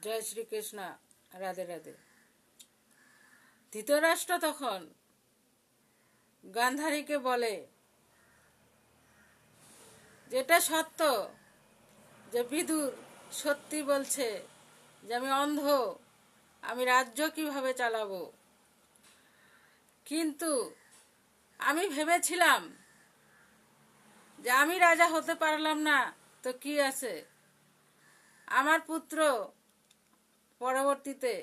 জয় শ্রীকৃষ্ণ। রাধে রাধে। ধৃতরাষ্ট্র তখন গান্ধারীকে বলে, যেটা সত্য যে বিদুর সত্যি বলছে যে আমি অন্ধ, আমি রাজ্য কিভাবে চালাবো। কিন্তু আমি ভেবেছিলাম যে আমি রাজা হতে পারলাম না তো কি আছে, আমার পুত্র পরবর্তীতে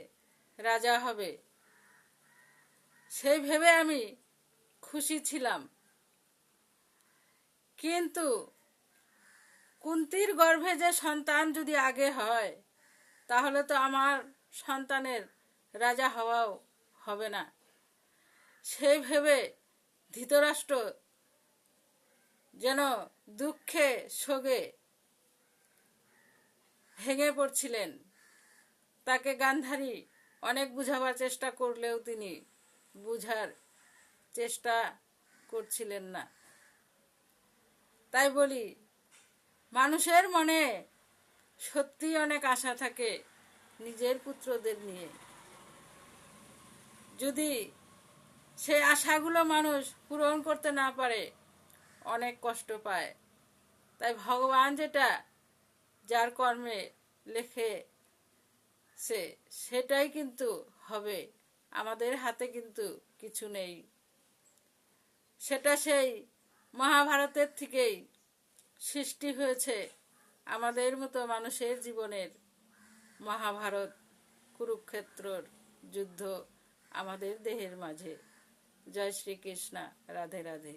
রাজা হবে, সেই ভেবে আমি খুশি ছিলাম। কিন্তু কুন্তির গর্ভে যে সন্তান যদি আগে হয়, তাহলে তো আমার সন্তানের রাজা হওয়াও হবে না। সেই ভেবে ধৃতরাষ্ট্র যেন দুঃখে শোকে ভেঙে পড়ছিলেন। তাকে গান্ধারী অনেক বুঝাবার চেষ্টা করলেও তিনি বুঝার চেষ্টা করছিলেন না। তাই বলি, মানুষের মনে সত্যি অনেক আশা থাকে নিজের পুত্রদের নিয়ে। যদি সেই আশাগুলো মানুষ পূরণ করতে না পারে, অনেক কষ্ট পায়। তাই ভগবান যেটা যার কর্মে লেখেছে সেটাই কিন্তু হবে, আমাদের হাতে কিন্তু কিছু নেই। সেটা সেই মহাভারতের থেকেই সৃষ্টি হয়েছে আমাদের মতো মানুষের জীবনের। মহাভারত, কুরুক্ষেত্রর যুদ্ধ আমাদের দেহের মাঝে। জয় শ্রীকৃষ্ণ। রাধে রাধে।